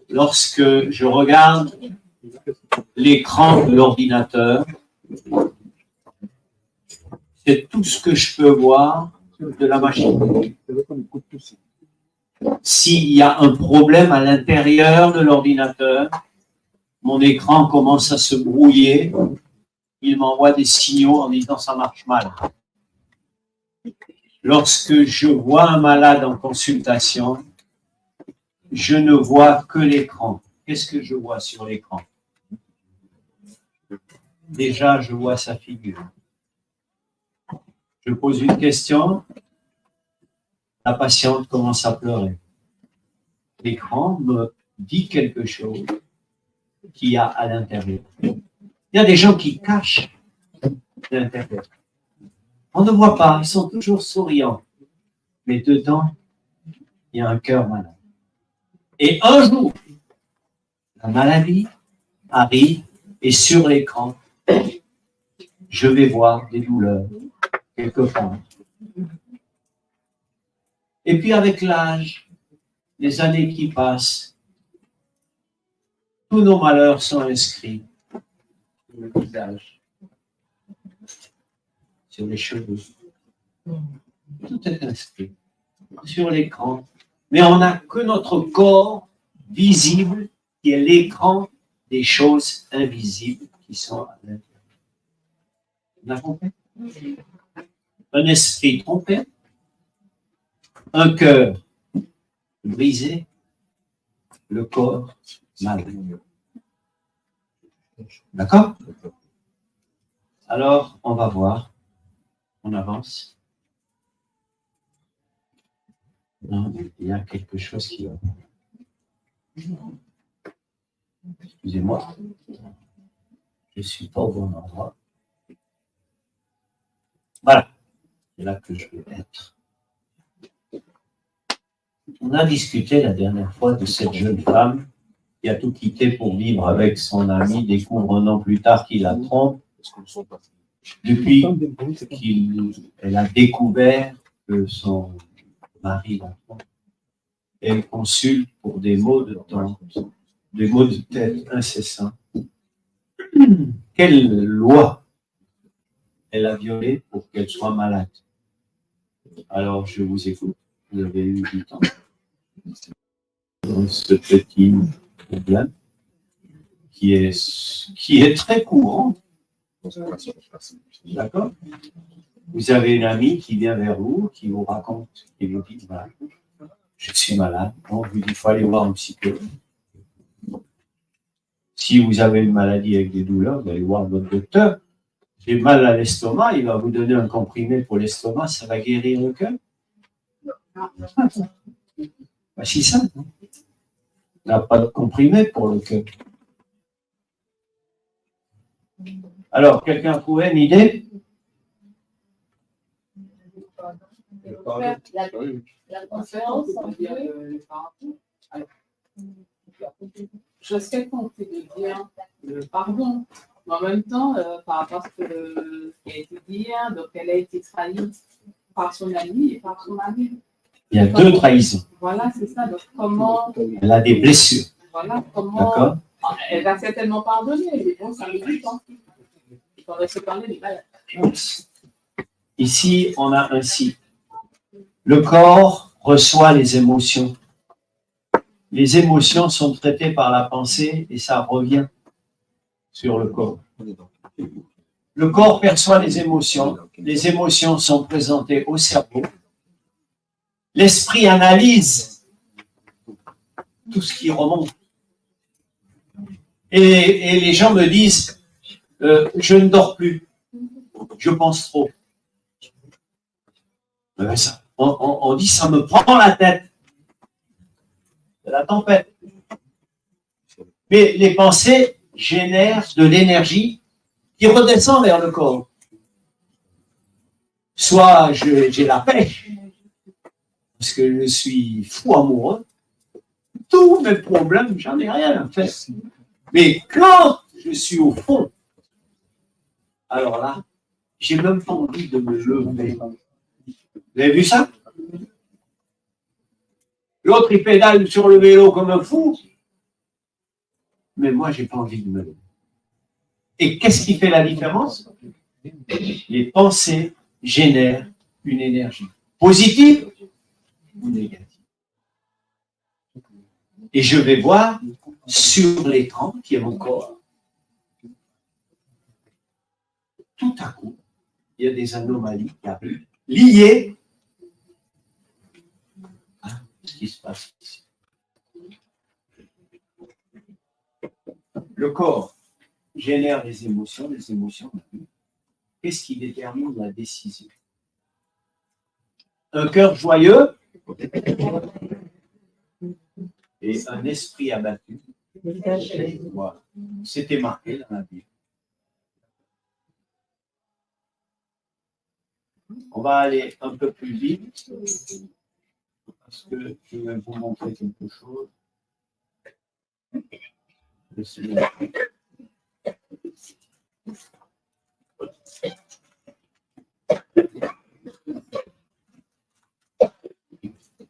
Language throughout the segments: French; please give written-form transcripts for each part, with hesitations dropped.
lorsque je regarde l'écran de l'ordinateur, c'est tout ce que je peux voir de la machine. S'il y a un problème à l'intérieur de l'ordinateur, mon écran commence à se brouiller, il m'envoie des signaux en disant ça marche mal. Lorsque je vois un malade en consultation, je ne vois que l'écran. Qu'est-ce que je vois sur l'écran? Déjà, je vois sa figure. Je pose une question, la patiente commence à pleurer. L'écran me dit quelque chose qu'il y a à l'intérieur. Il y a des gens qui cachent l'intérieur. On ne voit pas, ils sont toujours souriants. Mais dedans, il y a un cœur malade. Et un jour, la maladie arrive et sur l'écran, je vais voir des douleurs quelque part. Et puis avec l'âge, les années qui passent, tous nos malheurs sont inscrits sur le visage, sur les cheveux. Tout est inscrit sur l'écran. Mais on n'a que notre corps visible qui est l'écran des choses invisibles qui sont à l'intérieur. Vous avez compris? Un esprit trompé, un cœur brisé, le corps malade. D'accord? Alors, on va voir. On avance. Non, il y a quelque chose qui va. Excusez-moi. Je ne suis pas au bon endroit. Voilà. C'est là que je veux être. On a discuté la dernière fois de cette jeune femme qui a tout quitté pour vivre avec son ami, découvre un an plus tard qu'il la trompe. Depuis qu'elle a découvert que son mari la trompe, elle consulte pour des maux de tête, des maux de tête incessants. Quelle loi elle a violée pour qu'elle soit malade? Alors, je vous écoute. Vous avez eu du temps. Dans ce petit problème qui est très courant. D'accord? Vous avez une amie qui vient vers vous, qui vous raconte, qui vous dit, voilà, je suis malade. On vous dit, il faut aller voir un psychologue. Si vous avez une maladie avec des douleurs, vous allez voir votre docteur. J'ai mal à l'estomac, il va vous donner un comprimé pour l'estomac, ça va guérir le cœur. Bah, c'est ça. Il n'a pas de comprimé pour le cœur. Alors, quelqu'un a trouvé une idée? La conférence je sais qu'on fait de dire pardon, mais en même temps, par rapport à ce qui a été dit, donc elle a été trahie par son ami et par son mari. Il y a deux trahisons. Voilà, c'est ça. Donc comment. Elle a des blessures. Voilà, comment. D'accord. Elle va certainement pardonner, mais bon, ça met du temps. Il faudrait se parler des malades. Ici, on a un cycle. Le corps reçoit les émotions. Les émotions sont traitées par la pensée et ça revient sur le corps. Le corps perçoit les émotions sont présentées au cerveau. L'esprit analyse tout ce qui remonte. Et les gens me disent, je ne dors plus, je pense trop. On dit, ça me prend la tête. C'est la tempête. Mais les pensées génèrent de l'énergie qui redescend vers le corps. Soit j'ai la pêche, parce que je suis fou amoureux, tous mes problèmes, j'en ai rien à faire. Mais quand je suis au fond, alors là, j'ai même pas envie de me lever. Vous avez vu ça? L'autre, il pédale sur le vélo comme un fou. Mais moi, j'ai pas envie de me lever. Et qu'est-ce qui fait la différence? Les pensées génèrent une énergie positive ou négative. Et je vais voir sur l'écran, qui est mon corps, tout à coup, il y a des anomalies qui arrivent, liées à ce qui se passe ici. Le corps génère des émotions, qu'est-ce qui détermine la décision? Un cœur joyeux et un esprit abattu. Voilà. C'était marqué dans la Bible. On va aller un peu plus vite parce que je vais vous montrer quelque chose.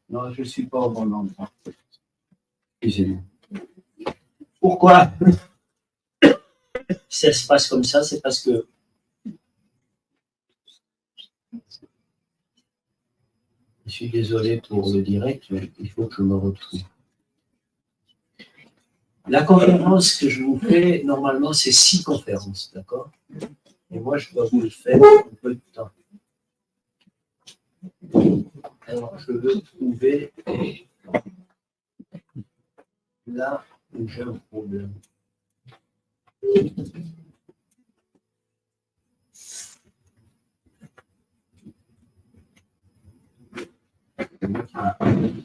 Non, je ne suis pas au bon endroit. Excusez-moi. Pourquoi ça se passe comme ça? C'est parce que je suis désolé pour le direct, mais il faut que je me retrouve. La conférence que je vous fais, normalement, c'est 6 conférences, d'accord? Et moi, je dois vous le faire en peu de temps. Alors, je veux trouver là où j'ai un problème.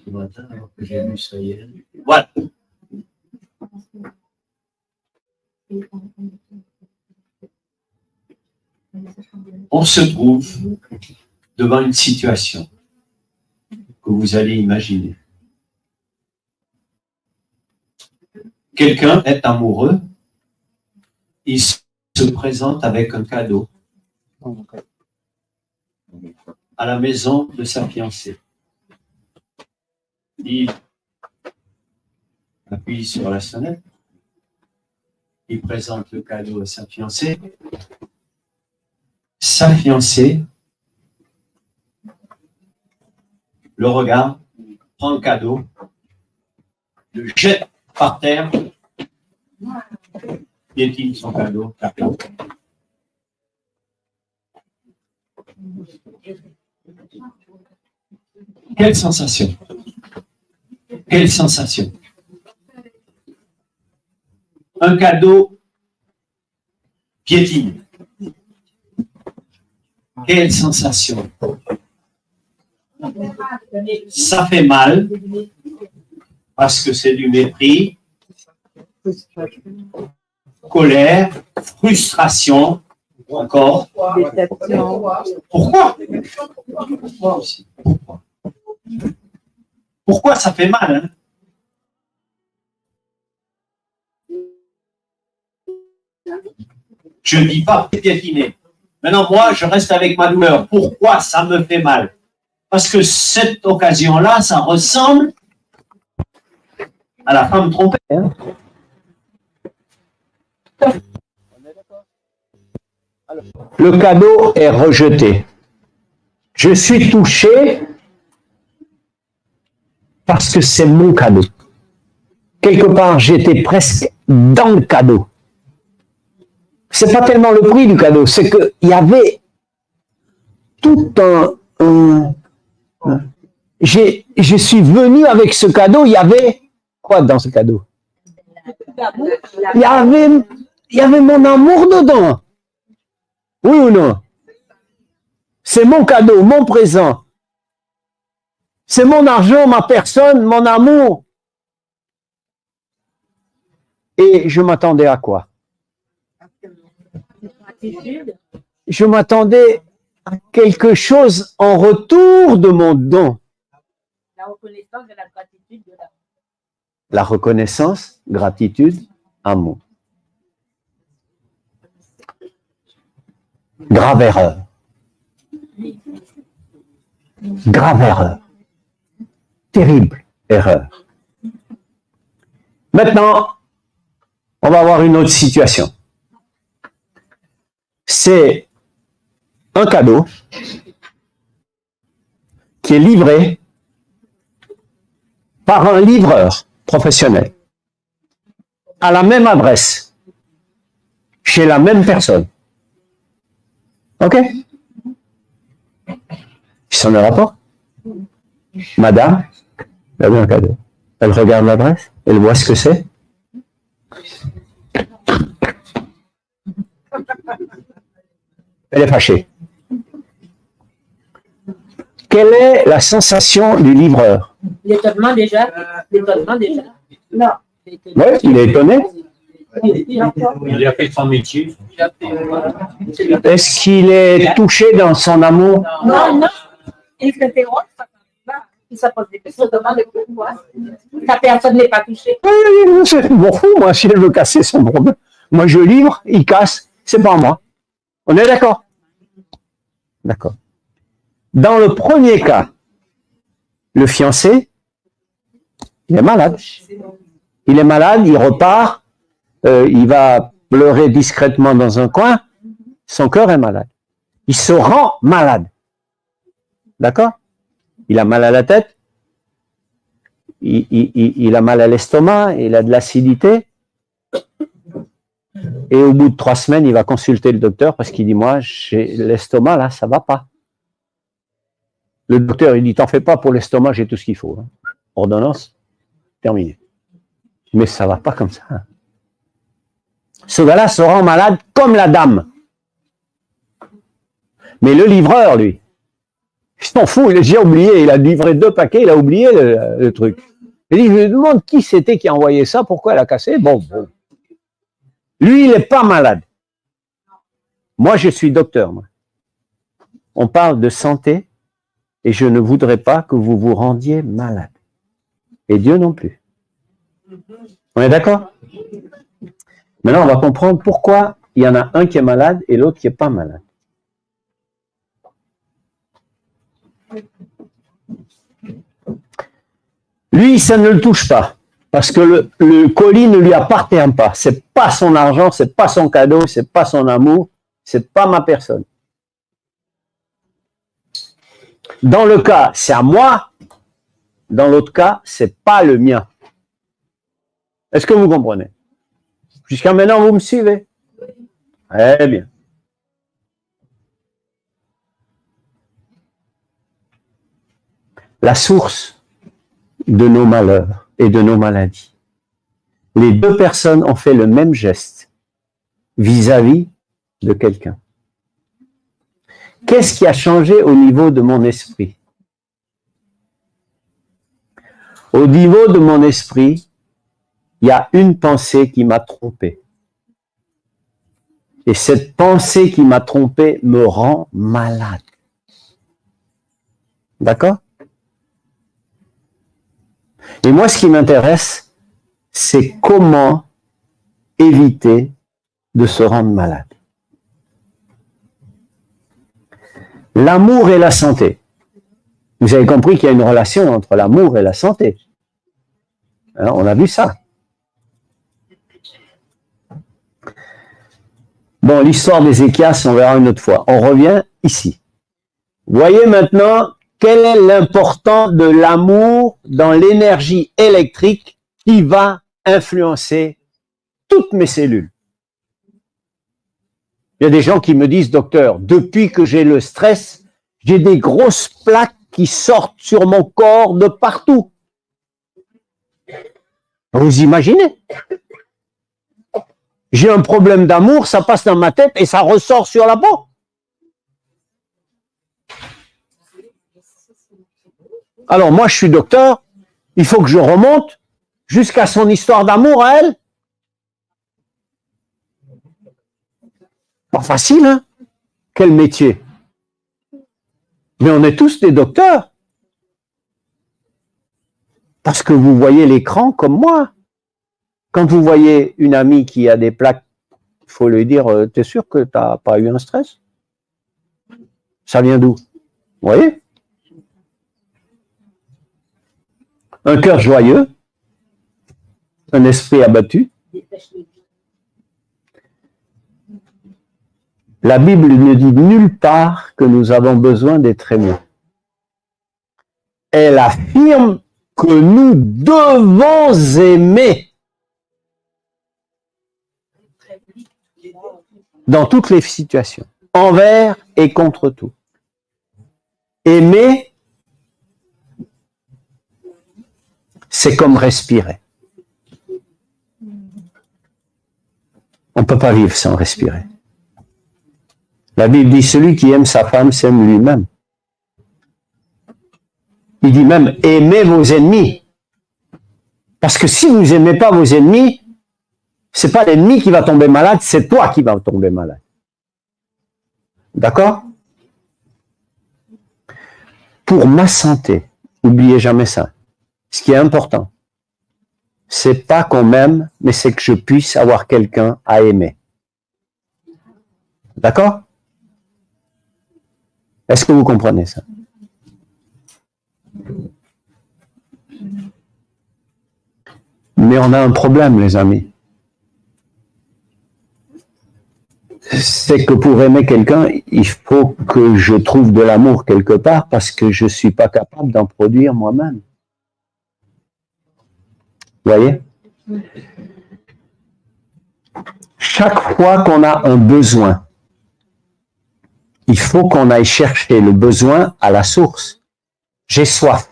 Ce matin, alors que j'ai lu ça hier. Voilà. On se trouve devant une situation que vous allez imaginer. Quelqu'un est amoureux, il se présente avec un cadeau à la maison de sa fiancée. Il appuie sur la sonnette, il présente le cadeau à sa fiancée. Sa fiancée le regarde, prend le cadeau, le jette par terre, piétine son cadeau, Quelle sensation! Quelle sensation! Un cadeau piétine. Quelle sensation! Ça fait mal parce que c'est du mépris, colère, frustration, encore. Pourquoi? Pourquoi aussi? Pourquoi ça fait mal, hein? Je ne dis pas piétiner. Maintenant, moi, je reste avec ma douleur. Pourquoi ça me fait mal? Parce que cette occasion-là, ça ressemble à la femme trompée. Hein? Le cadeau est rejeté. Je suis touché parce que c'est mon cadeau. Quelque part, j'étais presque dans le cadeau. C'est pas tellement le prix du cadeau, c'est qu'il y avait tout je suis venu avec ce cadeau, il y avait quoi dans ce cadeau? Il y avait mon amour dedans. Oui ou non? C'est mon cadeau, mon présent. C'est mon argent, ma personne, mon amour. Et je m'attendais à quoi? Je m'attendais à quelque chose en retour de mon don. La reconnaissance de la gratitude de l'amour. La reconnaissance, gratitude, amour. Grave erreur. Grave erreur. Terrible. erreur. Maintenant, on va voir une autre situation. C'est un cadeau qui est livré par un livreur professionnel à la même adresse, chez la même personne. OK? Ils sont le rapport. Madame, elle a un cadeau. Elle regarde l'adresse, elle voit ce que c'est. Elle est fâchée. Quelle est la sensation du livreur? L'étonnement déjà. L'étonnement déjà. Non. Oui, il est étonné. Il a fait son métier. Est-ce qu'il est touché dans son amour? Non, non. Il s'interroge. Il se pose des questions, demande pourquoi. La personne n'est pas touchée. Je m'en fous, moi, si elle veut casser son problème. Moi, je livre, il casse, c'est pas moi. On est d'accord? D'accord. Dans le premier cas, le fiancé, il est malade. Il est malade, il repart, il va pleurer discrètement dans un coin, son cœur est malade. Il se rend malade. D'accord? Il a mal à la tête, il a mal à l'estomac, il a de l'acidité. Et au bout de 3 semaines, il va consulter le docteur parce qu'il dit, moi, j'ai l'estomac, là, ça va pas. Le docteur, il dit, t'en fais pas pour l'estomac, j'ai tout ce qu'il faut. Hein. Ordonnance, terminé. Mais ça va pas comme ça. Ce gars-là se rend malade comme la dame. Mais le livreur, lui, il s'en fout, il a déjà oublié, il a livré 2 paquets, il a oublié le truc. Il dit, je me demande qui c'était qui a envoyé ça, pourquoi elle a cassé. Bon. Lui, il n'est pas malade. Moi, je suis docteur. Moi. On parle de santé et je ne voudrais pas que vous vous rendiez malade. Et Dieu non plus. On est d'accord? Maintenant, on va comprendre pourquoi il y en a un qui est malade et l'autre qui n'est pas malade. Lui, ça ne le touche pas. Parce que le colis ne lui appartient pas. C'est pas son argent, c'est pas son cadeau, c'est pas son amour, c'est pas ma personne. Dans le cas, c'est à moi. Dans l'autre cas, c'est pas le mien. Est-ce que vous comprenez? Jusqu'à maintenant, vous me suivez? Très bien. La source de nos malheurs et de nos maladies. Les 2 personnes ont fait le même geste vis-à-vis de quelqu'un. Qu'est-ce qui a changé au niveau de mon esprit? Au niveau de mon esprit, il y a une pensée qui m'a trompé. Et cette pensée qui m'a trompé me rend malade. D'accord? Et moi, ce qui m'intéresse, c'est comment éviter de se rendre malade. L'amour et la santé. Vous avez compris qu'il y a une relation entre l'amour et la santé. Hein, on a vu ça. Bon, l'histoire d'Ézéchias, on verra une autre fois. On revient ici. Voyez maintenant quel est l'important de l'amour dans l'énergie électrique qui va influencer toutes mes cellules. Il y a des gens qui me disent, docteur, depuis que j'ai le stress, j'ai des grosses plaques qui sortent sur mon corps de partout. Vous imaginez? J'ai un problème d'amour, ça passe dans ma tête et ça ressort sur la peau. Alors moi, je suis docteur, il faut que je remonte jusqu'à son histoire d'amour à elle. Pas facile, hein? Quel métier? Mais on est tous des docteurs. Parce que vous voyez l'écran comme moi. Quand vous voyez une amie qui a des plaques, il faut lui dire, t'es sûr que tu n'as pas eu un stress? Ça vient d'où? Vous voyez? un cœur joyeux, un esprit abattu. La Bible ne dit nulle part que nous avons besoin d'être aimés. Elle affirme que nous devons aimer dans toutes les situations, envers et contre tout. Aimer, c'est comme respirer. On ne peut pas vivre sans respirer. La Bible dit, celui qui aime sa femme s'aime lui-même. Il dit même, aimez vos ennemis. Parce que si vous n'aimez pas vos ennemis, c'est pas l'ennemi qui va tomber malade, c'est toi qui vas tomber malade. D'accord? Pour ma santé, n'oubliez jamais ça. Ce qui est important, c'est pas qu'on m'aime, mais c'est que je puisse avoir quelqu'un à aimer. D'accord? Est-ce que vous comprenez ça? Mais on a un problème, les amis. C'est que pour aimer quelqu'un, il faut que je trouve de l'amour quelque part parce que je ne suis pas capable d'en produire moi-même. Vous voyez? Chaque fois qu'on a un besoin, il faut qu'on aille chercher le besoin à la source. J'ai soif.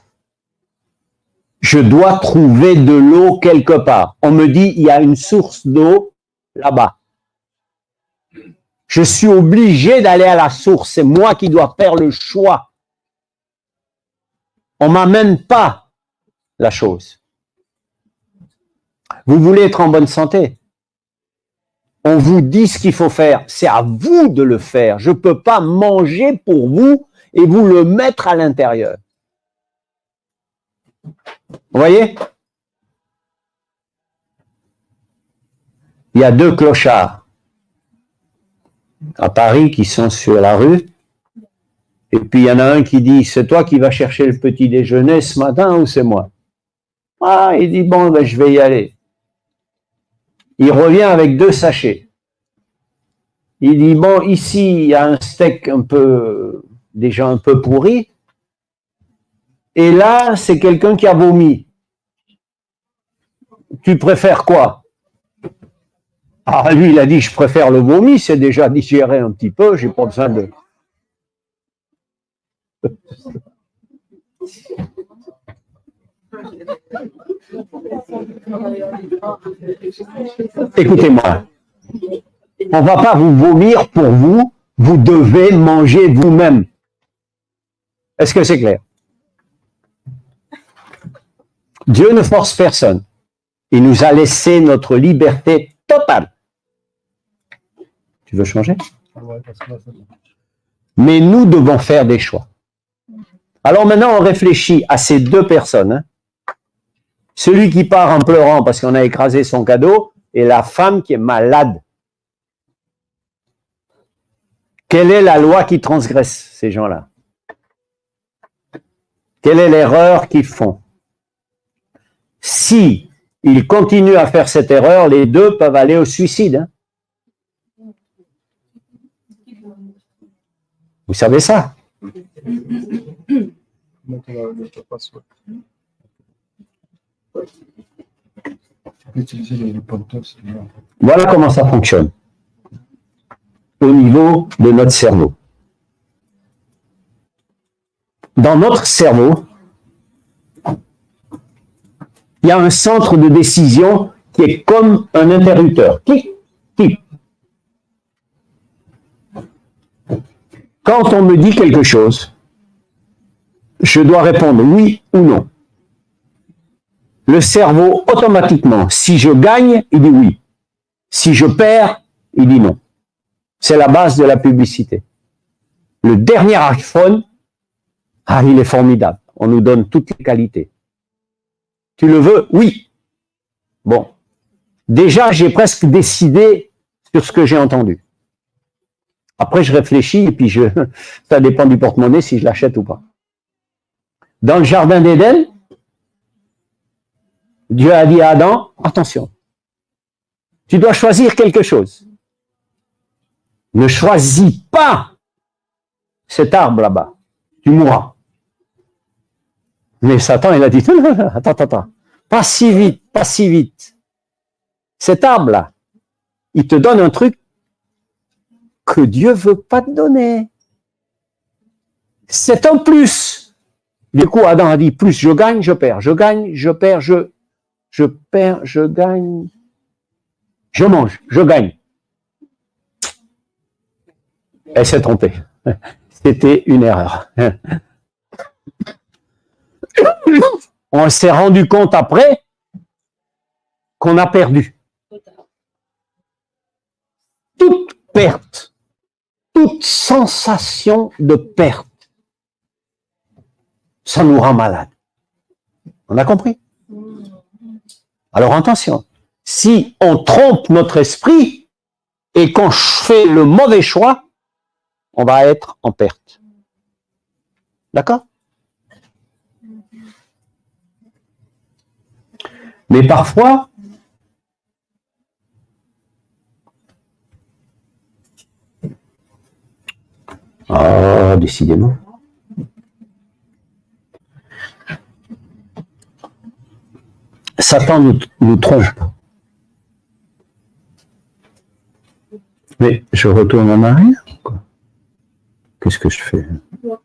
Je dois trouver de l'eau quelque part. On me dit, il y a une source d'eau là-bas. Je suis obligé d'aller à la source. C'est moi qui dois faire le choix. On ne m'amène pas la chose. Vous voulez être en bonne santé? On vous dit ce qu'il faut faire. C'est à vous de le faire. Je ne peux pas manger pour vous et vous le mettre à l'intérieur. Vous voyez? Il y a 2 clochards à Paris qui sont sur la rue. Et puis il y en a un qui dit, c'est toi qui vas chercher le petit déjeuner ce matin ou c'est moi? Ah, il dit, bon, ben, je vais y aller. Il revient avec 2 sachets. Il dit, bon, ici, il y a un steak déjà un peu pourri. Et là, c'est quelqu'un qui a vomi. Tu préfères quoi? Ah, lui, il a dit, je préfère le vomi, c'est déjà digéré un petit peu, j'ai pas besoin de... Écoutez-moi, on ne va pas vous vomir pour vous, vous devez manger vous-même. Est-ce que c'est clair? Dieu ne force personne. Il nous a laissé notre liberté totale. Tu veux changer? Mais nous devons faire des choix. Alors maintenant, on réfléchit à ces 2 personnes. Hein. Celui qui part en pleurant parce qu'on a écrasé son cadeau et la femme qui est malade. Quelle est la loi qui transgresse ces gens-là? Quelle est l'erreur qu'ils font? Si ils continuent à faire cette erreur, les 2 peuvent aller au suicide. Hein. Vous savez ça? Voilà comment ça fonctionne au niveau de notre cerveau. Dans notre cerveau, il y a un centre de décision qui est comme un interrupteur. Clic, clic. Quand on me dit quelque chose, je dois répondre oui ou non. Le cerveau, automatiquement, si je gagne, il dit oui. Si je perds, il dit non. C'est la base de la publicité. Le dernier iPhone, il est formidable. On nous donne toutes les qualités. Tu le veux? Oui. Bon. Déjà, j'ai presque décidé sur ce que j'ai entendu. Après, je réfléchis et puis ça dépend du porte-monnaie si je l'achète ou pas. Dans le jardin d'Éden, Dieu a dit à Adam, attention, tu dois choisir quelque chose. Ne choisis pas cet arbre là-bas, tu mourras. Mais Satan, il a dit, non, attends, pas si vite, pas si vite. Cet arbre-là, il te donne un truc que Dieu veut pas te donner. C'est un plus. Du coup, Adam a dit, plus je gagne, je perds. Je gagne, je perds, je perds, je gagne. Je mange, je gagne. Elle s'est trompée. C'était une erreur. On s'est rendu compte après qu'on a perdu. Toute perte, toute sensation de perte, ça nous rend malade. On a compris? Alors attention, si on trompe notre esprit et qu'on fait le mauvais choix, on va être en perte. D'accord? Mais parfois, décidément. Satan nous trompe. Mais je retourne en arrière. Qu'est-ce que je fais? Oui,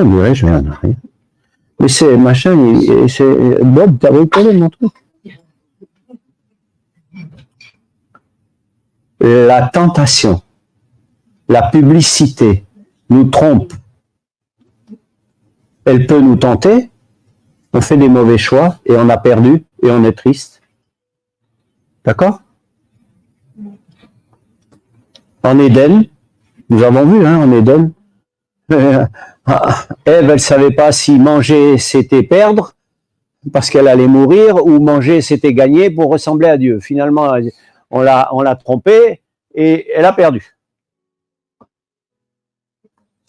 mais je vais en arrière. Mais c'est machin, c'est Bob, t'as recollé mon truc. La tentation, la publicité nous trompe. Elle peut nous tenter, on fait des mauvais choix et on a perdu et on est triste. D'accord? En Éden, nous avons vu, hein, en Éden, Ève, elle ne savait pas si manger c'était perdre parce qu'elle allait mourir ou manger c'était gagner pour ressembler à Dieu. Finalement, on l'a trompée et elle a perdu.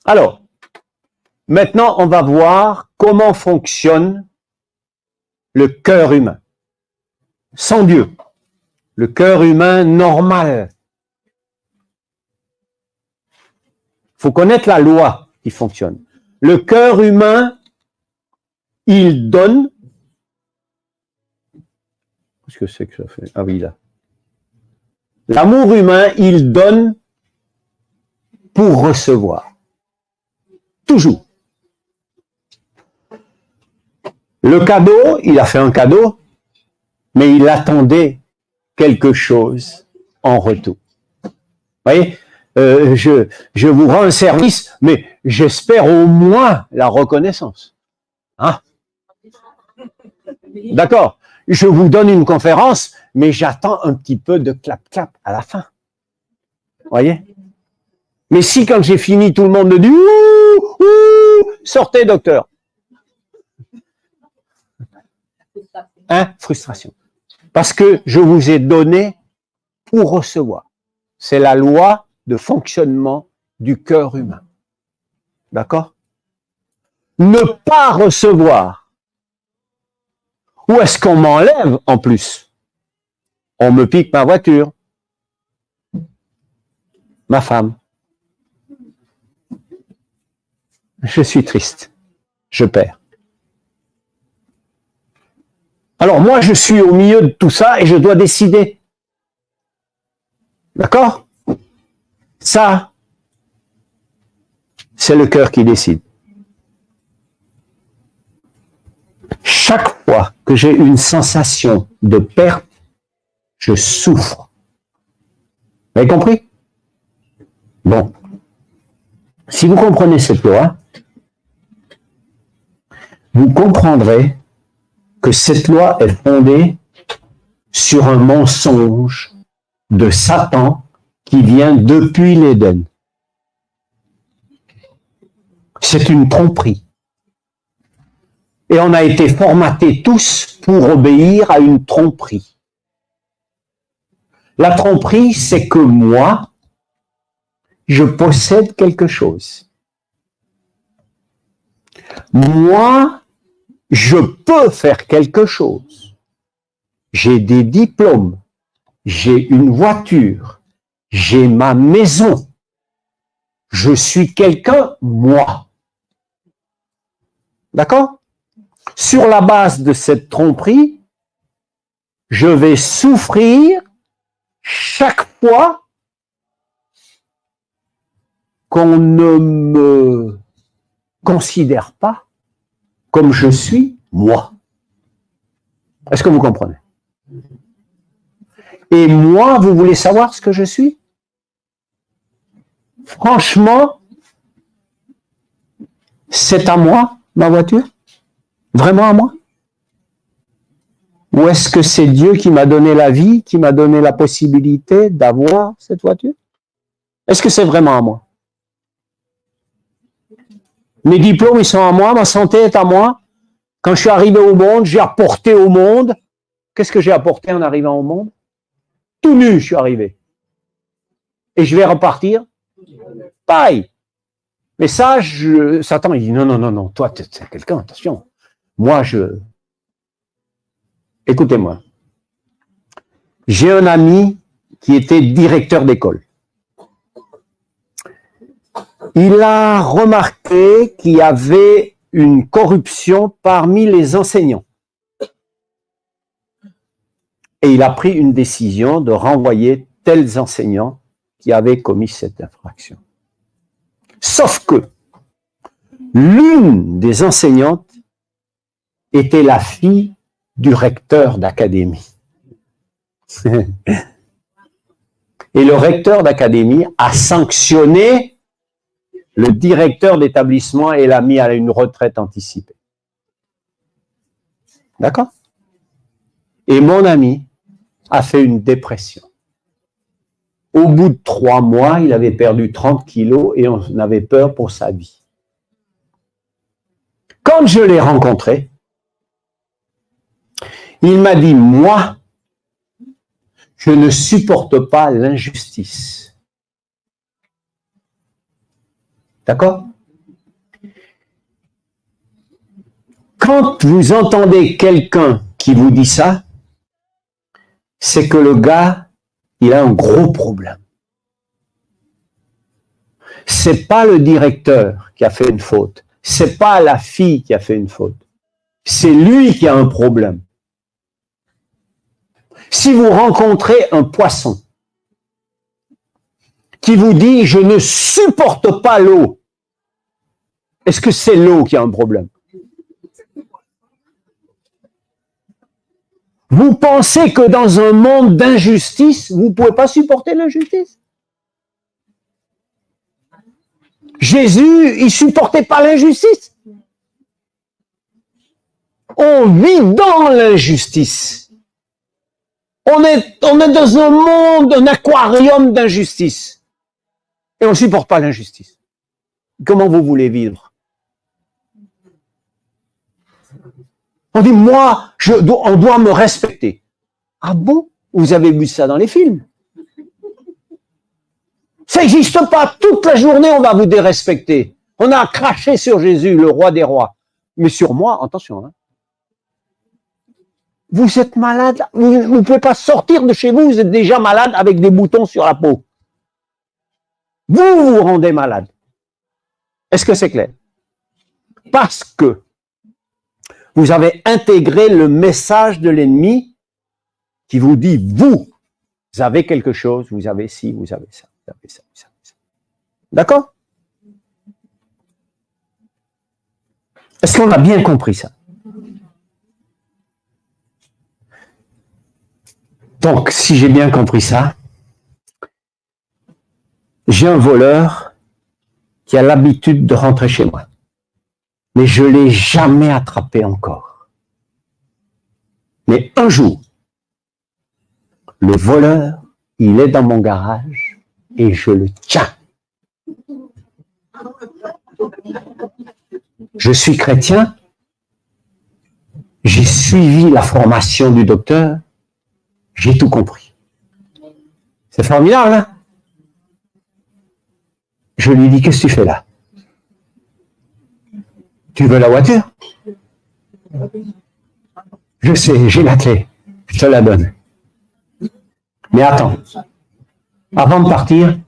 Alors, maintenant, on va voir comment fonctionne le cœur humain. Sans Dieu. Le cœur humain normal. Il faut connaître la loi qui fonctionne. Le cœur humain, il donne. Qu'est-ce que c'est que ça fait? Ah oui, là. L'amour humain, il donne pour recevoir. Toujours. Le cadeau, il a fait un cadeau, mais il attendait quelque chose en retour. Vous voyez? Je vous rends un service, mais j'espère au moins la reconnaissance. Hein? D'accord. Je vous donne une conférence, mais j'attends un petit peu de clap-clap à la fin. Vous voyez? Mais si quand j'ai fini, tout le monde me dit « Ouh, sortez docteur ». Hein? Frustration. Parce que je vous ai donné pour recevoir. C'est la loi de fonctionnement du cœur humain. D'accord? Ne pas recevoir. Où est-ce qu'on m'enlève en plus? On me pique ma voiture. Ma femme. Je suis triste. Je perds. Alors moi, je suis au milieu de tout ça et je dois décider. D'accord? Ça, c'est le cœur qui décide. Chaque fois que j'ai une sensation de perte, je souffre. Vous avez compris? Bon. Si vous comprenez cette loi, vous comprendrez que cette loi est fondée sur un mensonge de Satan qui vient depuis l'Éden. C'est une tromperie. Et on a été formatés tous pour obéir à une tromperie. La tromperie, c'est que moi, je possède quelque chose. Moi, je peux faire quelque chose. J'ai des diplômes, j'ai une voiture, j'ai ma maison. Je suis quelqu'un, moi. D'accord? Sur la base de cette tromperie, je vais souffrir chaque fois qu'on ne me considère pas comme je suis, moi. Est-ce que vous comprenez? Et moi, vous voulez savoir ce que je suis? Franchement, c'est à moi, ma voiture? Vraiment à moi? Ou est-ce que c'est Dieu qui m'a donné la vie, qui m'a donné la possibilité d'avoir cette voiture? Est-ce que c'est vraiment à moi? Mes diplômes, ils sont à moi, ma santé est à moi. Quand je suis arrivé au monde, j'ai apporté au monde. Qu'est-ce que j'ai apporté en arrivant au monde? Tout nu, je suis arrivé. Et je vais repartir pareil. Mais ça, Satan, il dit non, toi, tu es quelqu'un, attention. Moi, Écoutez-moi. J'ai un ami qui était directeur d'école. Il a remarqué qu'il y avait une corruption parmi les enseignants. Et il a pris une décision de renvoyer tels enseignants qui avaient commis cette infraction. Sauf que l'une des enseignantes était la fille du recteur d'académie. Et le recteur d'académie a sanctionné le directeur d'établissement et l'a mis à une retraite anticipée. D'accord? Et mon ami a fait une dépression. Au bout de 3 mois, il avait perdu 30 kilos et on avait peur pour sa vie. Quand je l'ai rencontré, il m'a dit, moi, je ne supporte pas l'injustice. D'accord? Quand vous entendez quelqu'un qui vous dit ça, c'est que le gars, il a un gros problème. C'est pas le directeur qui a fait une faute. C'est pas la fille qui a fait une faute. C'est lui qui a un problème. Si vous rencontrez un poisson qui vous dit « je ne supporte pas l'eau », est-ce que c'est l'eau qui a un problème? Vous pensez que dans un monde d'injustice, vous ne pouvez pas supporter l'injustice? Jésus, il ne supportait pas l'injustice. On vit dans l'injustice. On est dans un monde, un aquarium d'injustice. Et on ne supporte pas l'injustice. Comment vous voulez vivre? On dit, moi, on doit me respecter. Ah bon? Vous avez vu ça dans les films? Ça n'existe pas. Toute la journée, on va vous dérespecter. On a craché sur Jésus, le roi des rois. Mais sur moi, attention, hein. Vous êtes malade, vous ne pouvez pas sortir de chez vous, vous êtes déjà malade avec des boutons sur la peau. Vous vous rendez malade. Est-ce que c'est clair? Parce que vous avez intégré le message de l'ennemi qui vous dit, vous avez quelque chose, vous avez ci, vous avez ça, vous avez ça, vous avez ça. D'accord? Est-ce qu'on a bien compris ça? Donc, si j'ai bien compris ça, j'ai un voleur qui a l'habitude de rentrer chez moi. Mais je ne l'ai jamais attrapé encore. Mais un jour, le voleur, il est dans mon garage et je le tiens. Je suis chrétien, j'ai suivi la formation du docteur, j'ai tout compris. C'est formidable, hein? Je lui dis, qu'est-ce que tu fais là? Tu veux la voiture? Je sais, j'ai la clé. Je te la donne. Mais attends. Avant de partir,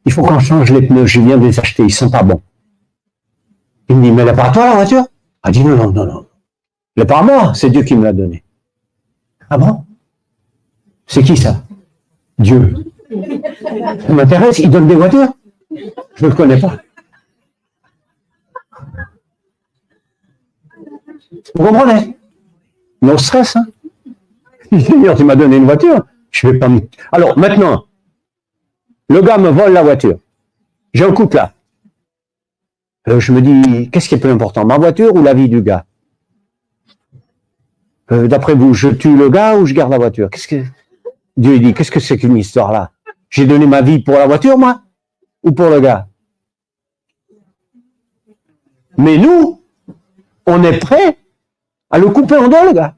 il faut qu'on change les pneus. Je viens de les acheter. Ils sont pas bons. Il me dit, mais elle n'est pas à toi, la voiture? Ah, dit, non, non, non, non. Elle n'est pas à moi. C'est Dieu qui me l'a donnée. Ah bon? C'est qui ça? Dieu. Ça m'intéresse. Il donne des voitures? Je ne le connais pas. Vous comprenez? Non stress, hein? Seigneur, tu m'as donné une voiture. Je vais pas me... Alors, maintenant, le gars me vole la voiture. J'ai un couple là. Je me dis, qu'est-ce qui est plus important, ma voiture ou la vie du gars? D'après vous, je tue le gars ou je garde la voiture? Qu'est-ce que... Dieu dit, qu'est-ce que c'est qu'une histoire là? J'ai donné ma vie pour la voiture, moi? Ou pour le gars? Mais nous, on est prêt à le couper en deux, le gars.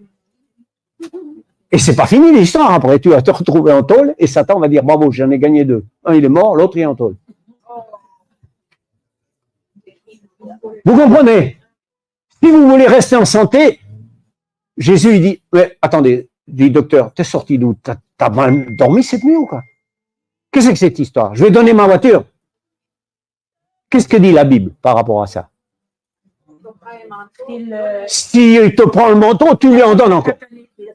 Et c'est pas fini l'histoire. Après, tu vas te retrouver en tôle et Satan va dire, bravo, j'en ai gagné deux. Un, il est mort, l'autre, il est en tôle. Vous comprenez? Si vous voulez rester en santé, Jésus, il dit, ouais, attendez, il dit, docteur, t'es sorti d'où? T'as mal dormi cette nuit ou quoi? Qu'est-ce que c'est que cette histoire? Je vais donner ma voiture. Qu'est-ce que dit la Bible par rapport à ça? Si il te prend le manteau, tu lui en donnes encore.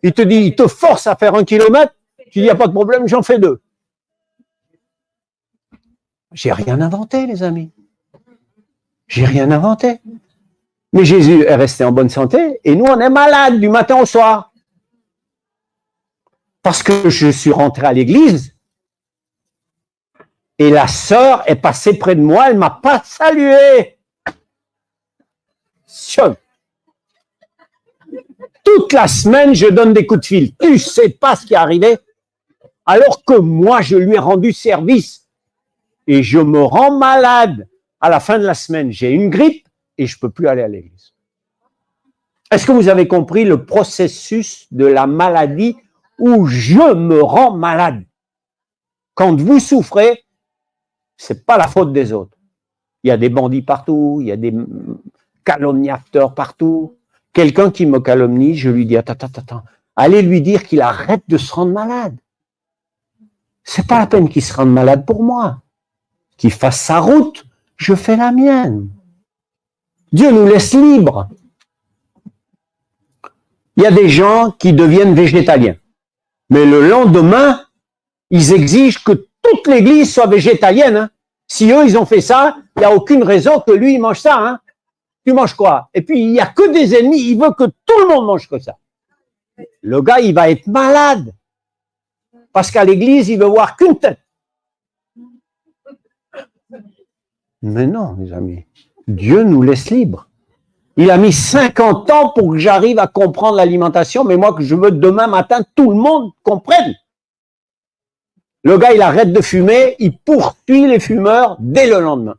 Il te dit, il te force à faire 1 kilomètre, tu dis, il n'y a pas de problème, j'en fais 2. J'ai rien inventé, les amis. J'ai rien inventé. Mais Jésus est resté en bonne santé et nous, on est malades du matin au soir. Parce que je suis rentré à l'église et la sœur est passée près de moi, elle ne m'a pas salué. Toute la semaine, je donne des coups de fil. Tu ne sais pas ce qui est arrivé? Alors que moi, je lui ai rendu service. Et je me rends malade. À la fin de la semaine, j'ai une grippe et je ne peux plus aller à l'église. Est-ce que vous avez compris le processus de la maladie où je me rends malade? Quand vous souffrez, ce n'est pas la faute des autres. Il y a des bandits partout, il y a des calomniateurs partout. Quelqu'un qui me calomnie, je lui dis, attends, allez lui dire qu'il arrête de se rendre malade. C'est pas la peine qu'il se rende malade pour moi. Qu'il fasse sa route, je fais la mienne. Dieu nous laisse libres. Il y a des gens qui deviennent végétaliens. Mais le lendemain, ils exigent que toute l'église soit végétalienne. Hein. Si eux, ils ont fait ça, il n'y a aucune raison que lui, il mange ça. Hein. Tu manges quoi? Et puis, il n'y a que des ennemis, il veut que tout le monde mange que ça. Le gars, il va être malade. Parce qu'à l'église, il veut voir qu'une tête. Mais non, mes amis. Dieu nous laisse libres. Il a mis 50 ans pour que j'arrive à comprendre l'alimentation, mais moi, que je veux demain matin, tout le monde comprenne. Le gars, il arrête de fumer, il poursuit les fumeurs dès le lendemain.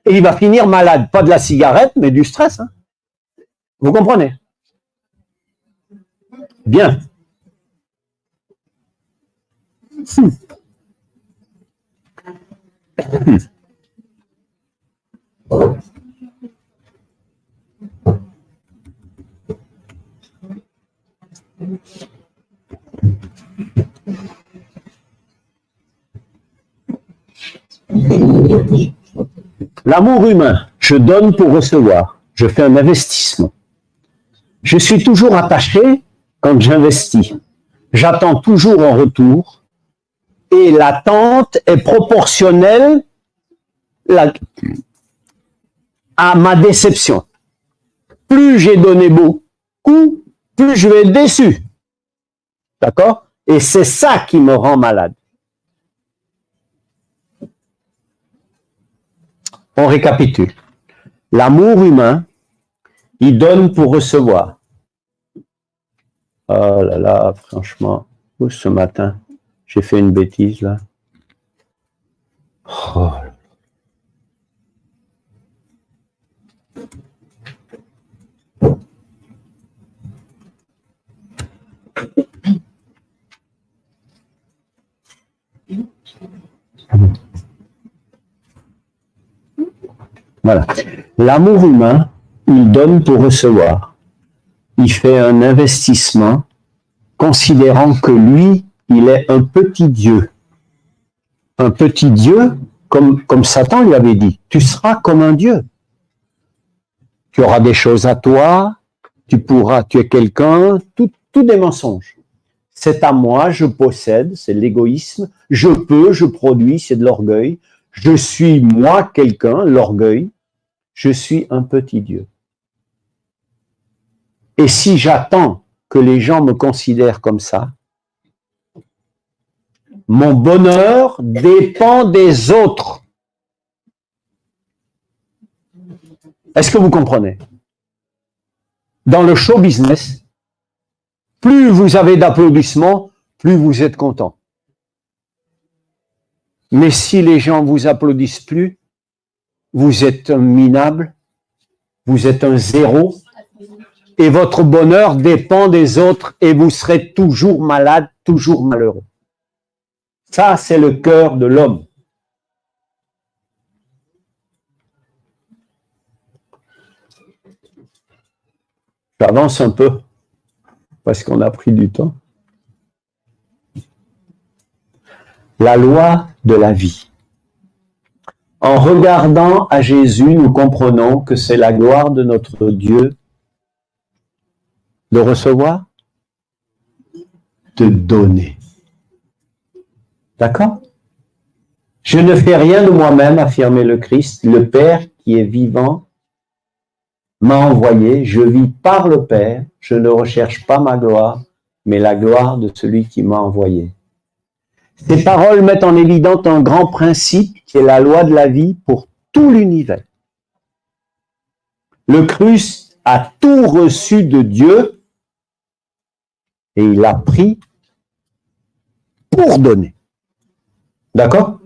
Et il va finir malade. Pas de la cigarette, mais du stress. Hein. Vous comprenez? Bien. L'amour humain, je donne pour recevoir. Je fais un investissement. Je suis toujours attaché quand j'investis. J'attends toujours en retour. Et l'attente est proportionnelle à ma déception. Plus j'ai donné beaucoup, plus je vais être déçu. D'accord? Et c'est ça qui me rend malade. On récapitule. L'amour humain, il donne pour recevoir. Oh là là, franchement, ce matin, j'ai fait une bêtise là. Oh. Voilà. L'amour humain, il donne pour recevoir. Il fait un investissement considérant que lui, il est un petit Dieu. Un petit Dieu, comme Satan lui avait dit, tu seras comme un Dieu. Tu auras des choses à toi, tu es quelqu'un, tout des mensonges. C'est à moi, je possède, c'est l'égoïsme, je peux, je produis, c'est de l'orgueil. Je suis moi quelqu'un, l'orgueil, je suis un petit Dieu. Et si j'attends que les gens me considèrent comme ça, mon bonheur dépend des autres. Est-ce que vous comprenez? Dans le show business, plus vous avez d'applaudissements, plus vous êtes content. Mais si les gens vous applaudissent plus, vous êtes un minable, vous êtes un zéro, et votre bonheur dépend des autres, et vous serez toujours malade, toujours malheureux. Ça, c'est le cœur de l'homme. J'avance un peu, parce qu'on a pris du temps. La loi de la vie. En regardant à Jésus, nous comprenons que c'est la gloire de notre Dieu de recevoir, de donner. D'accord? Je ne fais rien de moi-même, affirmait le Christ. Le Père qui est vivant m'a envoyé. Je vis par le Père. Je ne recherche pas ma gloire, mais la gloire de celui qui m'a envoyé. Ces paroles mettent en évidence un grand principe qui est la loi de la vie pour tout l'univers. Le Christ a tout reçu de Dieu et il a pris pour donner. D'accord?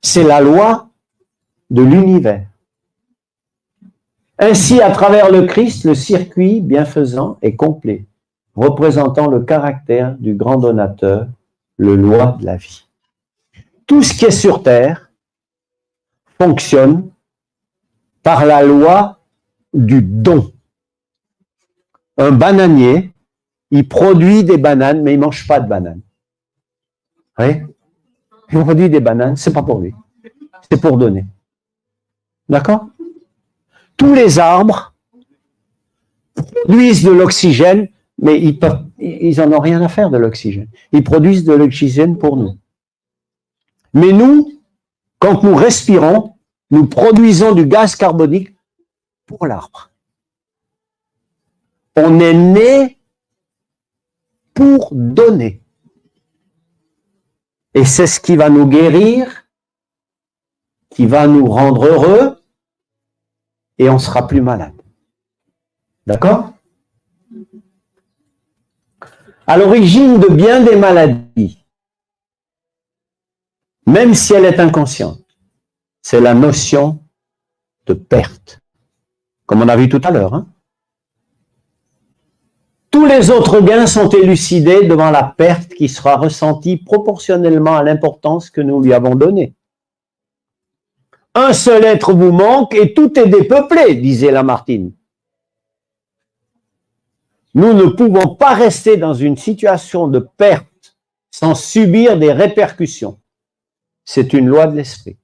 C'est la loi de l'univers. Ainsi, à travers le Christ, le circuit bienfaisant est complet, représentant le caractère du grand donateur, le loi de la vie. Tout ce qui est sur terre fonctionne par la loi du don. Un bananier, il produit des bananes, mais il ne mange pas de bananes. Oui? Il produit des bananes, c'est pas pour lui. C'est pour donner. D'accord? Tous les arbres produisent de l'oxygène, mais ils n'en ont rien à faire de l'oxygène. Ils produisent de l'oxygène pour nous. Mais nous, quand nous respirons, nous produisons du gaz carbonique pour l'arbre. On est né pour donner. Et c'est ce qui va nous guérir, qui va nous rendre heureux, et on ne sera plus malade. D'accord? À l'origine de bien des maladies, même si elle est inconsciente, c'est la notion de perte. Comme on a vu tout à l'heure. Hein? Tous les autres gains sont élucidés devant la perte qui sera ressentie proportionnellement à l'importance que nous lui avons donnée. Un seul être vous manque et tout est dépeuplé, disait Lamartine. Nous ne pouvons pas rester dans une situation de perte sans subir des répercussions. C'est une loi de l'esprit.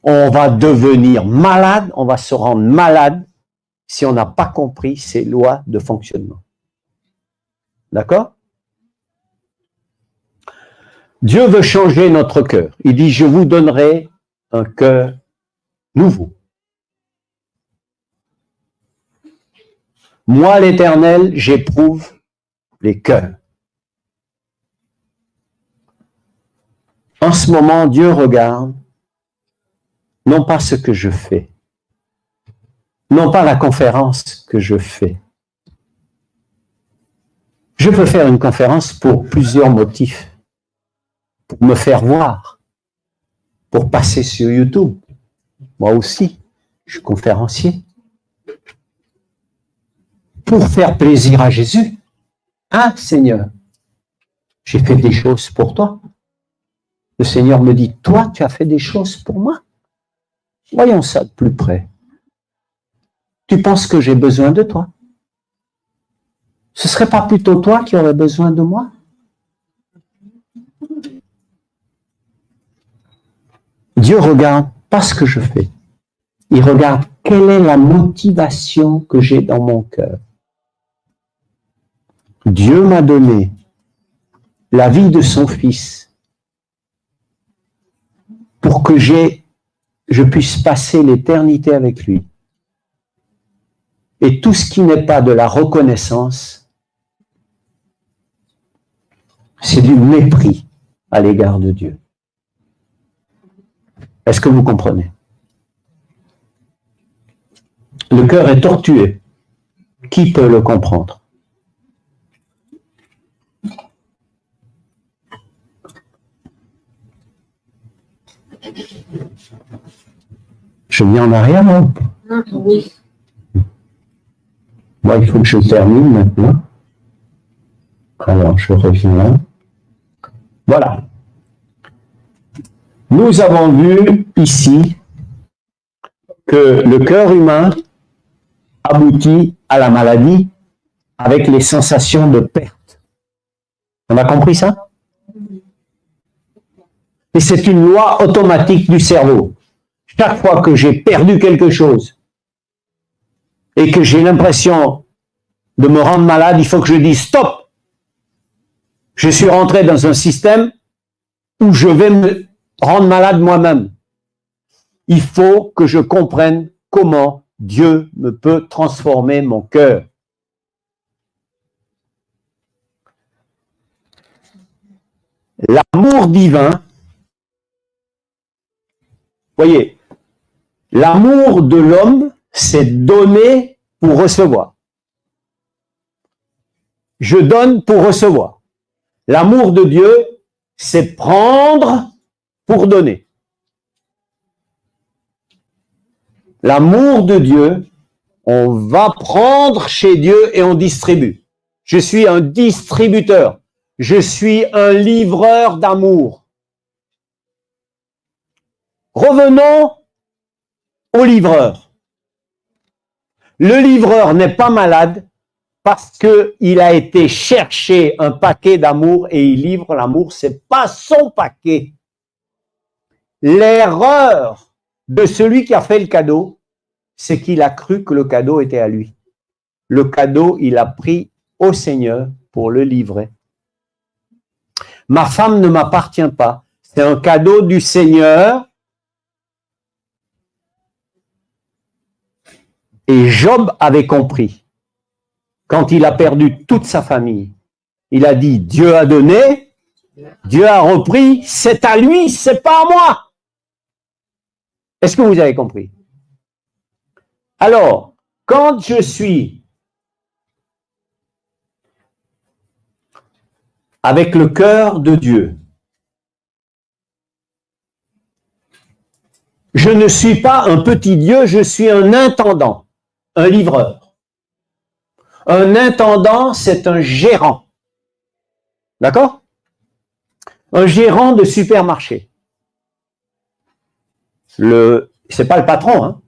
On va devenir malade, on va se rendre malade si on n'a pas compris ces lois de fonctionnement. D'accord? Dieu veut changer notre cœur. Il dit, je vous donnerai un cœur nouveau. Moi, l'Éternel, j'éprouve les cœurs. En ce moment, Dieu regarde, non pas ce que je fais, non pas la conférence que je fais. Je peux faire une conférence pour plusieurs motifs. Pour me faire voir, pour passer sur YouTube. Moi aussi, je suis conférencier. Pour faire plaisir à Jésus. Ah, Seigneur, j'ai fait des choses pour toi. Le Seigneur me dit, toi, tu as fait des choses pour moi. Voyons ça de plus près. Tu penses que j'ai besoin de toi? Ce serait pas plutôt toi qui aurais besoin de moi? Dieu regarde pas ce que je fais. Il regarde quelle est la motivation que j'ai dans mon cœur. Dieu m'a donné la vie de son Fils pour que je puisse passer l'éternité avec lui. Et tout ce qui n'est pas de la reconnaissance, c'est du mépris à l'égard de Dieu. Est-ce que vous comprenez? Le cœur est tortué. Qui peut le comprendre? Je viens en arrière, hein? Oui. Moi, il faut que je termine maintenant. Alors, je reviens là. Voilà. Nous avons vu ici que le cœur humain aboutit à la maladie avec les sensations de perte. On a compris ça? Et c'est une loi automatique du cerveau. Chaque fois que j'ai perdu quelque chose et que j'ai l'impression de me rendre malade, il faut que je dise stop. Je suis rentré dans un système où je vais me rendre malade moi-même. Il faut que je comprenne comment Dieu me peut transformer mon cœur. L'amour divin, voyez, l'amour de l'homme, c'est donner pour recevoir. Je donne pour recevoir. L'amour de Dieu, c'est prendre pour donner. L'amour de Dieu, on va prendre chez Dieu et on distribue. Je suis un distributeur. Je suis un livreur d'amour. Revenons au livreur. Le livreur n'est pas malade parce qu'il a été chercher un paquet d'amour et il livre l'amour. C'est pas son paquet. L'erreur de celui qui a fait le cadeau, c'est qu'il a cru que le cadeau était à lui. Le cadeau, il a pris au Seigneur pour le livrer. Ma femme ne m'appartient pas. C'est un cadeau du Seigneur. Et Job avait compris. Quand il a perdu toute sa famille, il a dit, Dieu a donné, Dieu a repris, c'est à lui, c'est pas à moi. Est-ce que vous avez compris? Alors, quand je suis avec le cœur de Dieu, je ne suis pas un petit Dieu, je suis un intendant, un livreur. Un intendant, c'est un gérant. D'accord? Un gérant de supermarché. C'est pas le patron, hein.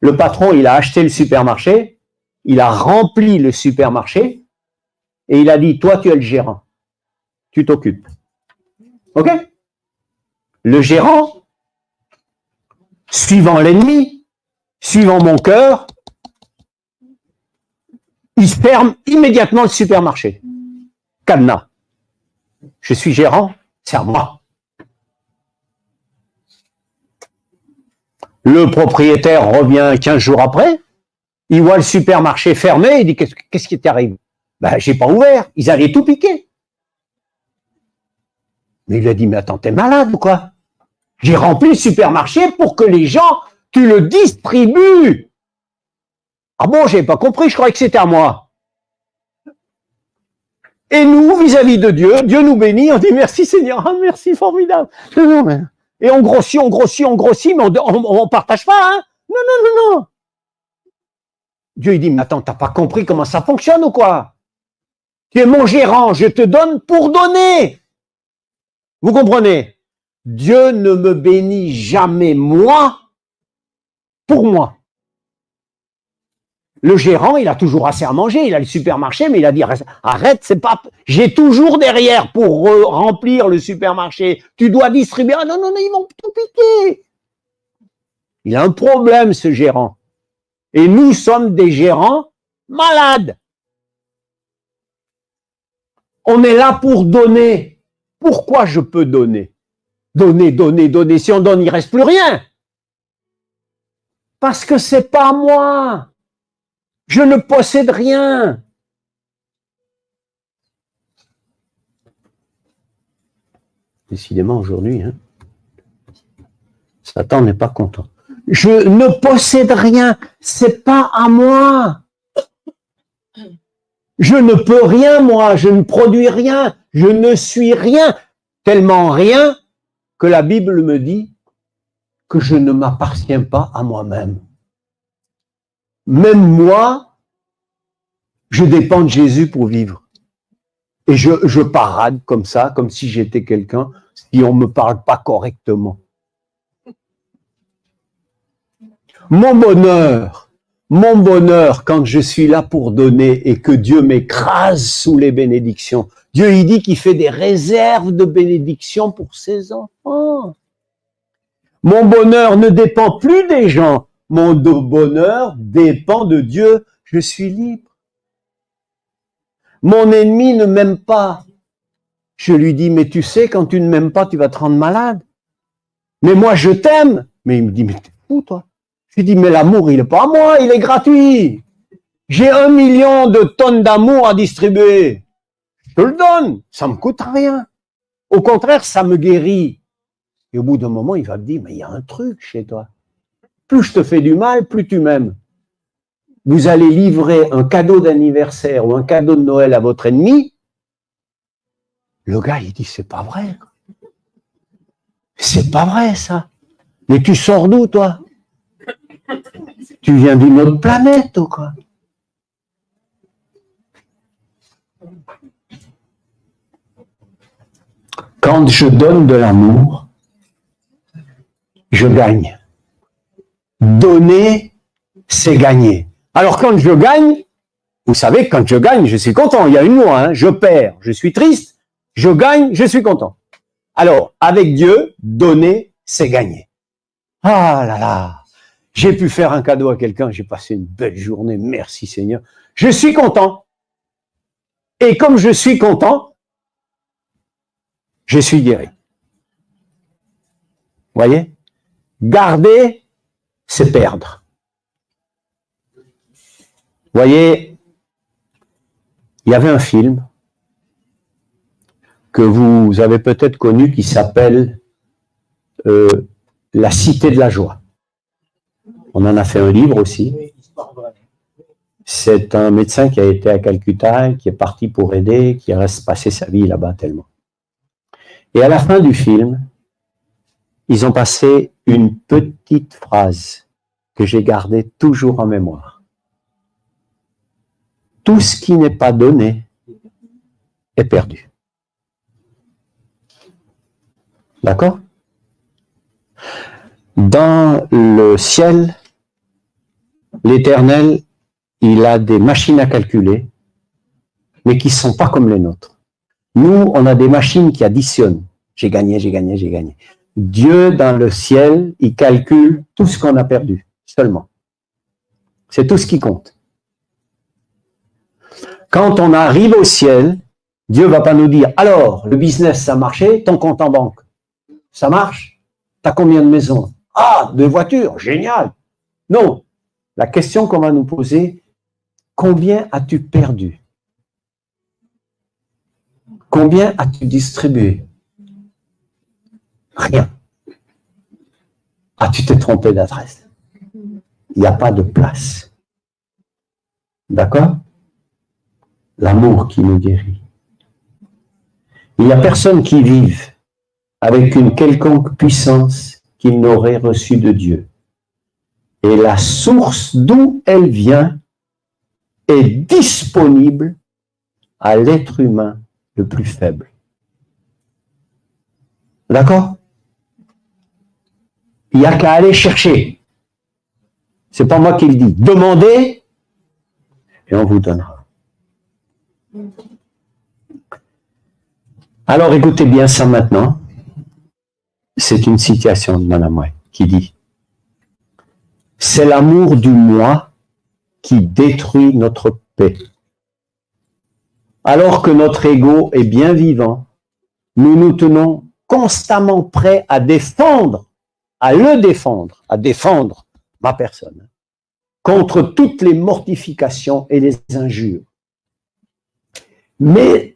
Le patron, il a acheté le supermarché, il a rempli le supermarché et il a dit, toi, tu es le gérant. Tu t'occupes. OK? Le gérant, suivant l'ennemi, suivant mon cœur, il ferme immédiatement le supermarché. Cadenas. Je suis gérant, c'est à moi. Le propriétaire revient 15 jours après, il voit le supermarché fermé, il dit, qu'est-ce qui t'arrive? Ben, j'ai pas ouvert, ils allaient tout piquer. Mais il a dit, mais attends, t'es malade ou quoi? J'ai rempli le supermarché pour que les gens, tu le distribues. Ah bon, j'ai pas compris, je croyais que c'était à moi. Et nous, vis-à-vis de Dieu, Dieu nous bénit, on dit merci Seigneur, ah, merci, formidable. Et on grossit, mais on partage pas, hein? Non, non, non, non. Dieu, il dit, mais attends, t'as pas compris comment ça fonctionne ou quoi? Tu es mon gérant, je te donne pour donner. Vous comprenez? Dieu ne me bénit jamais moi pour moi. Le gérant, il a toujours assez à manger, il a le supermarché, mais il a dit, arrête, c'est pas, j'ai toujours derrière pour remplir le supermarché. Tu dois distribuer. Ah non, non, non, ils vont tout piquer. Il a un problème, ce gérant. Et nous sommes des gérants malades. On est là pour donner. Pourquoi je peux donner? Donner, donner, donner. Si on donne, il ne reste plus rien. Parce que c'est pas moi. Je ne possède rien. Décidément, aujourd'hui, hein, Satan n'est pas content. Je ne possède rien. C'est pas à moi. Je ne peux rien, moi. Je ne produis rien. Je ne suis rien. Tellement rien que la Bible me dit que je ne m'appartiens pas à moi-même. Même moi, je dépends de Jésus pour vivre. Et je parade comme ça, comme si j'étais quelqu'un, si on ne me parle pas correctement. Mon bonheur, quand je suis là pour donner et que Dieu m'écrase sous les bénédictions. Dieu, il dit qu'il fait des réserves de bénédictions pour ses enfants. Mon bonheur ne dépend plus des gens. Mon bonheur dépend de Dieu. Je suis libre. Mon ennemi ne m'aime pas. Je lui dis, mais tu sais, quand tu ne m'aimes pas, tu vas te rendre malade. Mais moi, je t'aime. Mais il me dit, mais t'es fou, toi. Je lui dis, mais l'amour, il n'est pas à moi, il est gratuit. J'ai 1 million de tonnes d'amour à distribuer. Je te le donne. Ça ne me coûte rien. Au contraire, ça me guérit. Et au bout d'un moment, il va me dire, mais il y a un truc chez toi. Plus je te fais du mal, plus tu m'aimes. Vous allez livrer un cadeau d'anniversaire ou un cadeau de Noël à votre ennemi. Le gars, il dit, c'est pas vrai. C'est pas vrai, ça. Mais tu sors d'où, toi? Tu viens d'une autre planète, ou quoi? Quand je donne de l'amour, je gagne. Donner, c'est gagner. Alors quand je gagne, vous savez, quand je gagne, je suis content. Il y a une loi, hein, je perds, je suis triste. Je gagne, je suis content. Alors, avec Dieu, donner, c'est gagner. Ah là là, j'ai pu faire un cadeau à quelqu'un, j'ai passé une belle journée, merci Seigneur. Je suis content. Et comme je suis content, je suis guéri. Vous voyez? Garder, c'est perdre. Vous voyez, il y avait un film que vous avez peut-être connu qui s'appelle La Cité de la Joie. On en a fait un livre aussi. C'est un médecin qui a été à Calcutta, qui est parti pour aider, qui reste passer sa vie là-bas tellement. Et à la fin du film, ils ont passé une petite phrase que j'ai gardée toujours en mémoire. Tout ce qui n'est pas donné est perdu. D'accord? Dans le ciel, l'Éternel, il a des machines à calculer, mais qui ne sont pas comme les nôtres. Nous, on a des machines qui additionnent. J'ai gagné, j'ai gagné, j'ai gagné. Dieu, dans le ciel, il calcule tout ce qu'on a perdu, seulement. C'est tout ce qui compte. Quand on arrive au ciel, Dieu ne va pas nous dire, alors, le business, ça a marché, ton compte en banque, ça marche? Tu as combien de maisons? Ah, 2 voitures, génial. Non, la question qu'on va nous poser, combien as-tu perdu? Combien as-tu distribué? Rien. Ah, tu t'es trompé d'adresse. Il n'y a pas de place. D'accord? L'amour qui nous guérit. Il n'y a personne qui vive avec une quelconque puissance qu'il n'aurait reçue de Dieu. Et la source d'où elle vient est disponible à l'être humain le plus faible. D'accord? Il n'y a qu'à aller chercher. C'est pas moi qui le dis. Demandez et on vous donnera. Alors écoutez bien ça maintenant. C'est une citation de Madame White qui dit « C'est l'amour du moi qui détruit notre paix. Alors que notre ego est bien vivant, nous nous tenons constamment prêts à défendre, à défendre ma personne, contre toutes les mortifications et les injures. Mais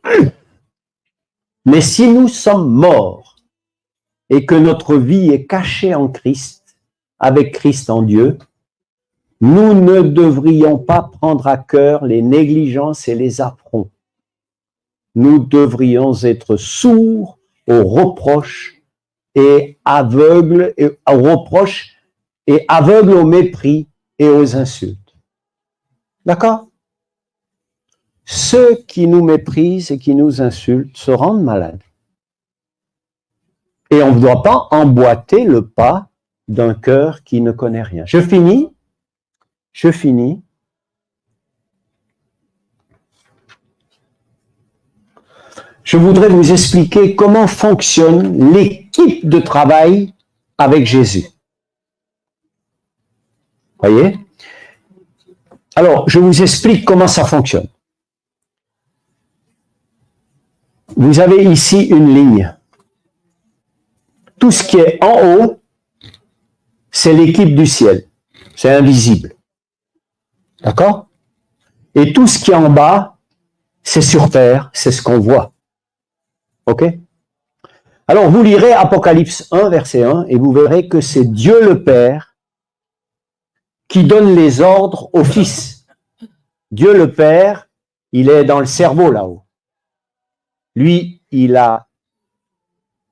si nous sommes morts et que notre vie est cachée en Christ, avec Christ en Dieu, nous ne devrions pas prendre à cœur les négligences et les affronts. Nous devrions être sourds aux reproches et aveugles au mépris et aux insultes. D'accord? Ceux qui nous méprisent et qui nous insultent se rendent malades. Et on ne doit pas emboîter le pas d'un cœur qui ne connaît rien. Je finis. Je voudrais vous expliquer comment fonctionne l'équipe de travail avec Jésus. Voyez? Alors, je vous explique comment ça fonctionne. Vous avez ici une ligne. Tout ce qui est en haut, c'est l'équipe du ciel. C'est invisible. D'accord? Et tout ce qui est en bas, c'est sur terre, c'est ce qu'on voit. Ok? Alors, vous lirez Apocalypse 1, verset 1, et vous verrez que c'est Dieu le Père qui donne les ordres au Fils. Dieu le Père, il est dans le cerveau là-haut. Lui, il a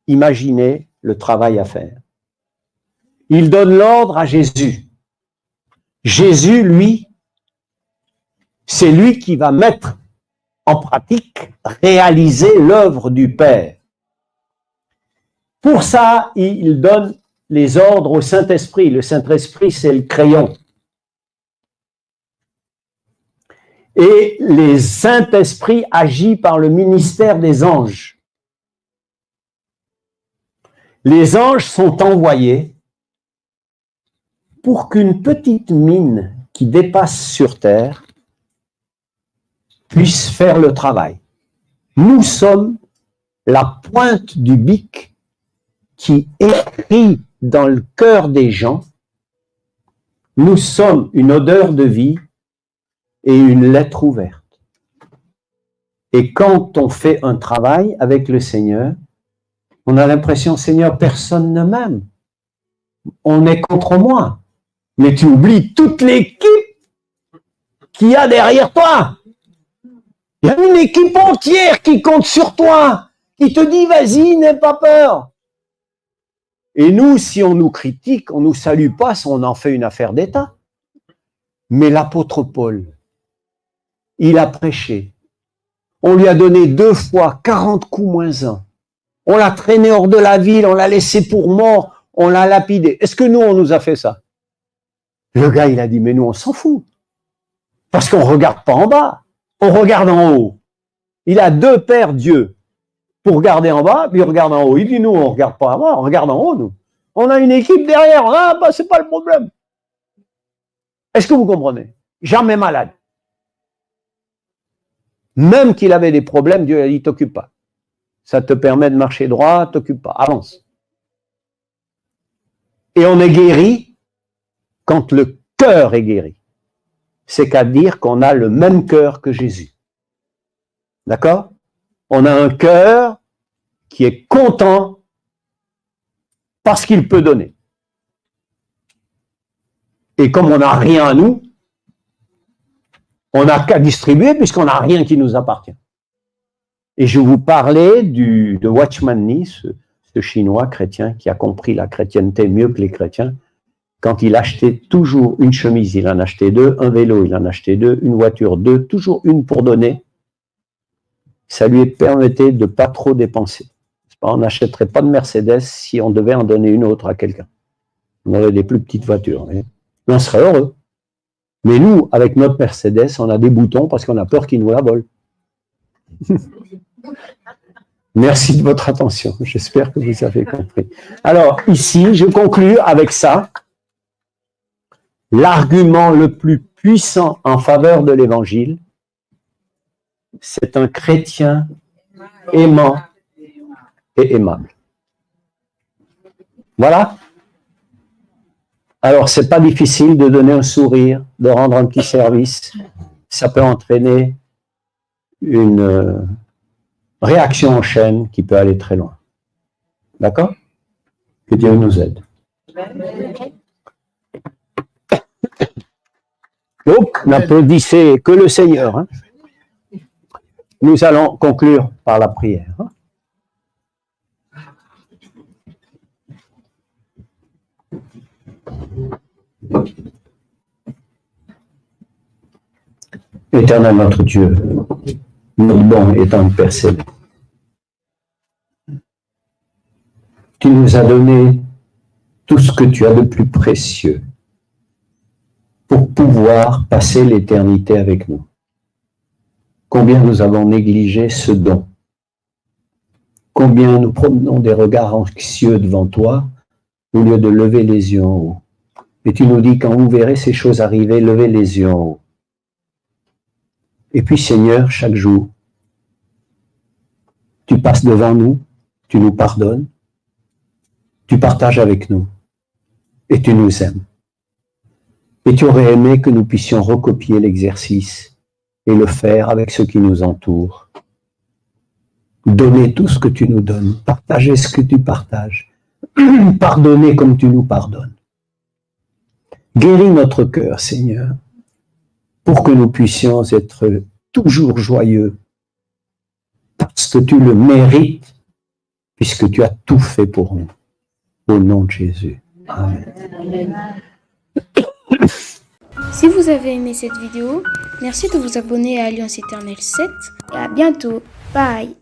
imaginé le travail à faire. Il donne l'ordre à Jésus. Jésus, lui, c'est lui qui va mettre en pratique, réaliser l'œuvre du Père. Pour ça, il donne les ordres au Saint-Esprit. Le Saint-Esprit, c'est le crayon. Et le Saint-Esprit agit par le ministère des anges. Les anges sont envoyés pour qu'une petite mine qui dépasse sur terre puisse faire le travail. Nous sommes la pointe du bic qui écrit dans le cœur des gens. Nous sommes une odeur de vie et une lettre ouverte. Et quand on fait un travail avec le Seigneur, on a l'impression, Seigneur, personne ne m'aime. On est contre moi. Mais tu oublies toute l'équipe qu'il y a derrière toi. Il y a une équipe entière qui compte sur toi, qui te dit, vas-y, n'aie pas peur. Et nous, si on nous critique, on ne nous salue pas, on en fait une affaire d'État. Mais l'apôtre Paul, il a prêché. On lui a donné 2 fois 40 coups moins 1. On l'a traîné hors de la ville, on l'a laissé pour mort, on l'a lapidé. Est-ce que nous, on nous a fait ça? Le gars, il a dit, mais nous, on s'en fout. Parce qu'on ne regarde pas en bas, on regarde en haut. Il a 2 paires d'yeux pour regarder en bas, puis il regarde en haut. Il dit, nous, on ne regarde pas en bas, on regarde en haut, nous. On a une équipe derrière, ah, bah, c'est pas le problème. Est-ce que vous comprenez? Jamais malade. Même qu'il avait des problèmes, Dieu a dit, t'occupe pas. Ça te permet de marcher droit, t'occupe pas, avance. Et on est guéri quand le cœur est guéri. C'est qu'à dire qu'on a le même cœur que Jésus. D'accord? On a un cœur qui est content parce qu'il peut donner. Et comme on n'a rien à nous, on n'a qu'à distribuer puisqu'on n'a rien qui nous appartient. Et je vous parlais de Watchman Nee, ce Chinois chrétien qui a compris la chrétienté mieux que les chrétiens. Quand il achetait toujours une chemise, il en achetait 2, un vélo, il en achetait 2, une voiture 2, toujours une pour donner. Ça lui permettait de ne pas trop dépenser. On n'achèterait pas de Mercedes si on devait en donner une autre à quelqu'un. On aurait des plus petites voitures. on serait heureux. Mais nous, avec notre Mercedes, on a des boutons parce qu'on a peur qu'ils nous la volent. Merci de votre attention. J'espère que vous avez compris. Alors, ici, je conclus avec ça. L'argument le plus puissant en faveur de l'Évangile, c'est un chrétien aimant et aimable. Voilà. Alors, c'est pas difficile de donner un sourire, de rendre un petit service. Ça peut entraîner une réaction en chaîne qui peut aller très loin. D'accord? Que Dieu nous aide. Donc, n'applaudissez que le Seigneur. Hein. Nous allons conclure par la prière. Hein. Éternel notre Dieu, notre bon et tendre Père céleste, tu nous as donné tout ce que tu as de plus précieux pour pouvoir passer l'éternité avec nous. Combien nous avons négligé ce don. Combien nous promenons des regards anxieux devant toi au lieu de lever les yeux en haut. Et tu nous dis, quand vous verrez ces choses arriver, levez les yeux en haut. Et puis, Seigneur, chaque jour, tu passes devant nous, tu nous pardonnes, tu partages avec nous et tu nous aimes. Et tu aurais aimé que nous puissions recopier l'exercice et le faire avec ceux qui nous entourent. Donner tout ce que tu nous donnes, partager ce que tu partages, pardonner comme tu nous pardonnes. Guéris notre cœur, Seigneur, pour que nous puissions être toujours joyeux, parce que tu le mérites, puisque tu as tout fait pour nous. Au nom de Jésus. Amen. Si vous avez aimé cette vidéo, merci de vous abonner à Alliance Éternelle 7 et à bientôt. Bye.